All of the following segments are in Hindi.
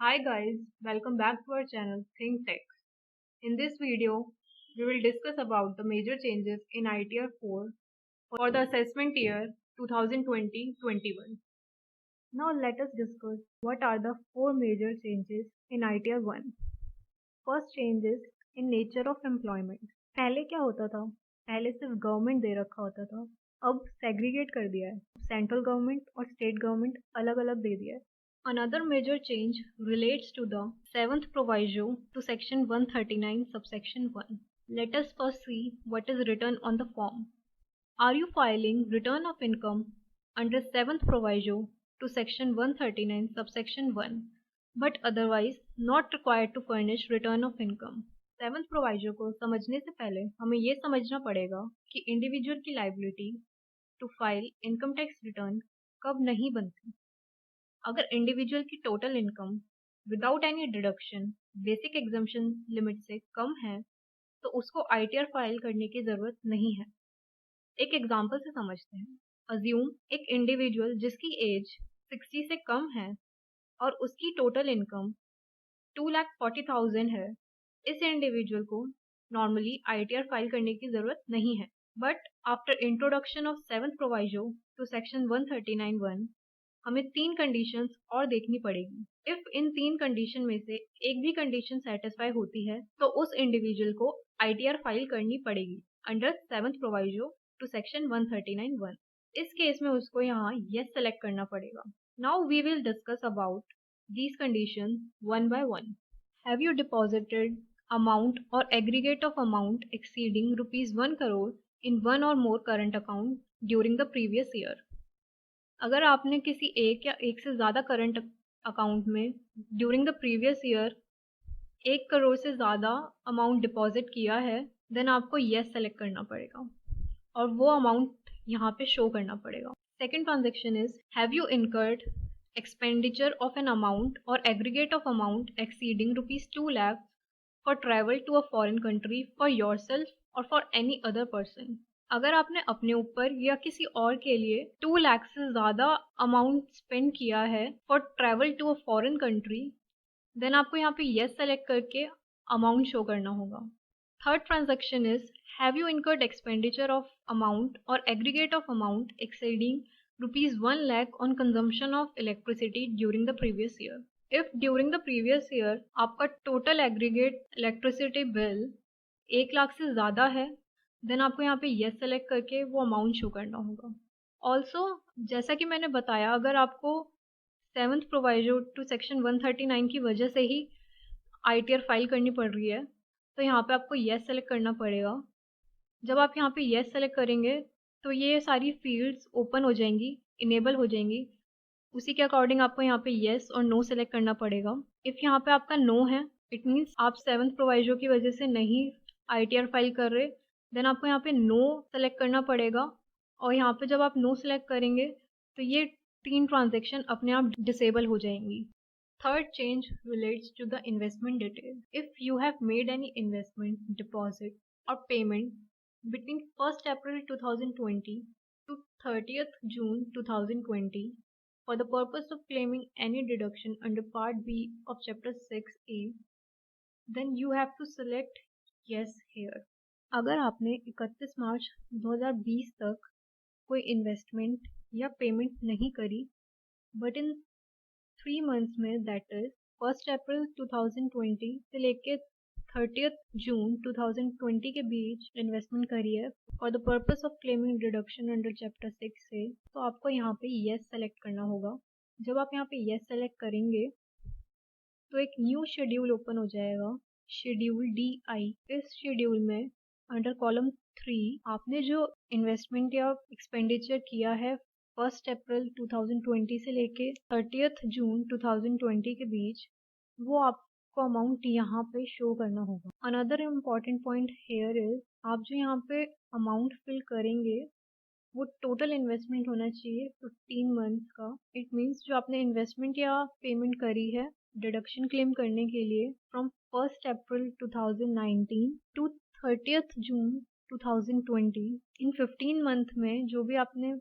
Hi guys, welcome back to our channel Think Tech. In this video, we will discuss about the major changes in ITR 4 for the assessment year 2020-21. Now let us discuss what are the four major changes in ITR 1. First change is in nature of employment. पहले क्या होता था? पहले सिर्फ गवर्नमेंट दे रखा होता था, अब सेग्रीगेट कर दिया है, सेंट्रल गवर्नमेंट और स्टेट गवर्नमेंट अलग अलग दे दिया है. Another major change relates to the 7th proviso to section 139 subsection 1. Let us first see what is written on the form. Are you filing return of income under 7th proviso to section 139 subsection 1 but otherwise not required to furnish return of income? 7th proviso को समझने से पहले हमें ये समझना पड़ेगा कि इंडिविजुअल की liability to file income tax return कब नहीं बनती. अगर इंडिविजुअल की total income without any deduction basic exemption limit से कम है तो उसको आईटीआर फाइल करने की ज़रूरत नहीं है. एक एग्जांपल से समझते हैं. अज्यूम एक इंडिविजुअल जिसकी एज 60 से कम है और उसकी टोटल इनकम 2,40,000 है. इस इंडिविजुअल को नॉर्मली आईटीआर फाइल करने की ज़रूरत नहीं है. But after introduction of 7th proviso to section 139(1) हमें तीन कंडीशंस और देखनी पड़ेगी. इफ इन तीन कंडीशन में से एक भी कंडीशन सेटिस्फाई होती है तो उस इंडिविजुअल को आईटीआर फाइल करनी पड़ेगी under 7th proviso to section 139(1). इस केस में उसको यहाँ यस सेलेक्ट करना पड़ेगा. Now we will discuss about these condition one by one. Have you deposited amount और aggregate of amount exceeding ₹1 crore in one और more current account during the previous year. अगर आपने किसी एक या एक से ज़्यादा करंट अकाउंट में during the previous year 1 crore से ज़्यादा अमाउंट डिपॉजिट किया है देन आपको येस सेलेक्ट करना पड़ेगा और वो अमाउंट यहाँ पे शो करना पड़ेगा. Second transaction is have you incurred expenditure of an amount और aggregate of amount exceeding ₹2 lakh for travel to a foreign country for yourself और फॉर एनी अदर पर्सन. अगर आपने अपने ऊपर या किसी और के लिए 2 लाख से ज़्यादा अमाउंट स्पेंड किया है for travel to a foreign country then आपको यहाँ पे येस सेलेक्ट करके अमाउंट शो करना होगा. Third transaction is have you incurred expenditure of amount और aggregate of amount exceeding ₹1 lakh on consumption of electricity during the previous year. If during the previous year आपका total aggregate electricity bill 1 lakh से ज़्यादा है देन आपको यहाँ पे येस सेलेक्ट करके वो अमाउंट शो करना होगा. ऑल्सो जैसा कि मैंने बताया अगर आपको 7th प्रोवाइजो टू सेक्शन 139 की वजह से ही आईटीआर फाइल करनी पड़ रही है तो यहाँ पे आपको येस सेलेक्ट करना पड़ेगा. जब आप यहाँ पे येस सेलेक्ट करेंगे तो ये सारी फील्ड्स ओपन हो जाएंगी, इनेबल हो जाएंगी. उसी के अकॉर्डिंग आपको यहाँ पे येस और नो सेलेक्ट करना पड़ेगा. इफ़ यहाँ पे आपका नो है इट मीन्स आप 7th प्रोवाइजो की वजह से नहीं आईटीआर फाइल कर रहे देन आपको यहाँ पे नो सेलेक्ट करना पड़ेगा और यहाँ पे जब आप नो सेलेक्ट करेंगे तो ये तीन ट्रांजेक्शन अपने आप डिसेबल हो जाएंगी. Third change relates to the investment detail. If you have made any investment deposit और payment between 1st April 2020 to 30th June 2020 for the purpose of claiming any deduction under Part B of Chapter 6A, then you have to select yes here. अगर आपने 31 मार्च 2020 तक कोई इन्वेस्टमेंट या पेमेंट नहीं करी बट इन 3 मंथ्स में दैट इज 1st April 2020 से लेके 30th June 2020 के बीच इन्वेस्टमेंट करी है for the purpose of claiming deduction under chapter 6 से तो आपको यहाँ पे येस सेलेक्ट करना होगा. जब आप यहाँ पे येस सेलेक्ट करेंगे तो एक न्यू शेड्यूल ओपन हो जाएगा, शेड्यूल DI. इस शेड्यूल में अंडर कॉलम 3 आपने जो इन्वेस्टमेंट या एक्सपेंडिचर किया है 1st April 2020 से लेके 30th June 2020 के बीच वो आपको अमाउंट यहाँ पे शो करना होगा. Another important point here is आप जो यहाँ पे अमाउंट फिल करेंगे वो टोटल इन्वेस्टमेंट होना चाहिए 15 मंथ्स का. इट मीन्स जो आपने इन्वेस्टमेंट या पेमेंट करी है डिडक्शन क्लेम करने के लिए from 1st April 2019 to 30th June 2020 in 15 month में जो भी आपने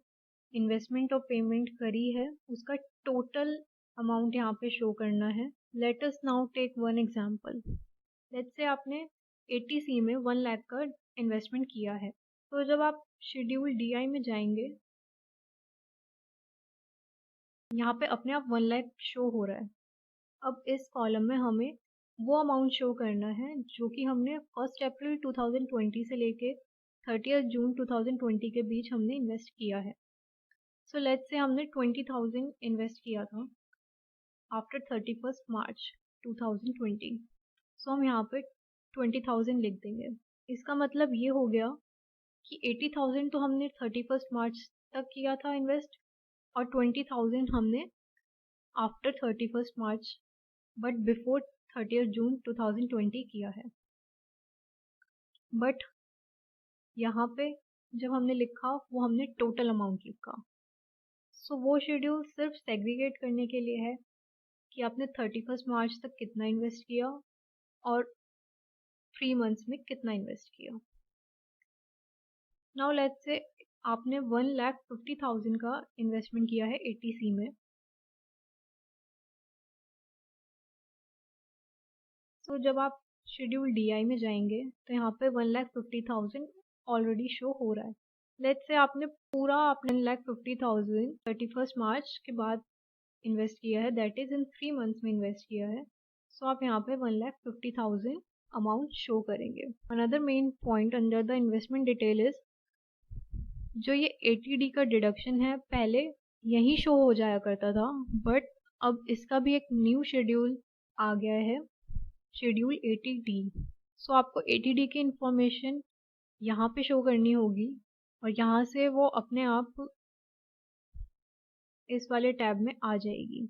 इन्वेस्टमेंट और पेमेंट करी है उसका टोटल अमाउंट यहाँ पे शो करना है। Let us now take one example. Let's say आपने 80C में 1 लाख का इन्वेस्टमेंट किया है। तो जब आप शेड्यूल DI में जाएंगे, यहाँ पे अपने आप 1 लाख शो हो रहा है। अब इस कॉलम में हमें वो अमाउंट शो करना है जो कि हमने 1 अप्रैल 2020 से लेके 30 जून 2020 के बीच हमने इन्वेस्ट किया है। सो लेट्स से हमने 20,000 इन्वेस्ट किया था आफ्टर 31 मार्च 2020। सो हम यहाँ पे 20,000 लिख देंगे। इसका मतलब ये हो गया कि 80,000 तो हमने 31 मार्च तक किया था इन्वेस्ट, और 20,000 हमने आफ्टर 31 मार्च बट बिफोर 30 जून 2020 किया है। बट यहाँ पे जब हमने लिखा वो हमने टोटल अमाउंट लिखा। सो वो शेड्यूल सिर्फ सेग्रीगेट करने के लिए है कि आपने 31 मार्च तक कितना इन्वेस्ट किया और 3 मंथ्स में कितना इन्वेस्ट किया। नाउ लेट्स से आपने 1,50,000 का इन्वेस्टमेंट किया है 80C में। तो जब आप शेड्यूल DI में जाएंगे तो यहाँ पे 1,50,000 ऑलरेडी शो हो रहा है। लेट्स से आपने पूरा 1,50,000 31 मार्च के बाद इन्वेस्ट किया है, दैट इज इन 3 मंथ्स में इन्वेस्ट किया है। सो आप यहाँ पे 1,50,000 अमाउंट शो करेंगे। Another main point under the investment detail is जो ये 80D का डिडक्शन है पहले यही शो हो जाया करता था, बट अब इसका भी एक न्यू शेड्यूल आ गया है, शेड्यूल 80D। सो आपको 80D की इंफॉर्मेशन यहाँ पे शो करनी होगी और यहाँ से वो अपने आप इस वाले टैब में आ जाएगी।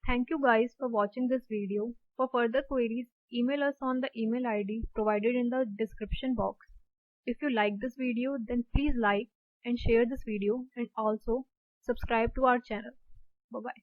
Thank you guys for watching this video. For further queries, email us on the email ID provided in the description box. If you like this video, then please like and share this video and also subscribe to our channel. Bye bye.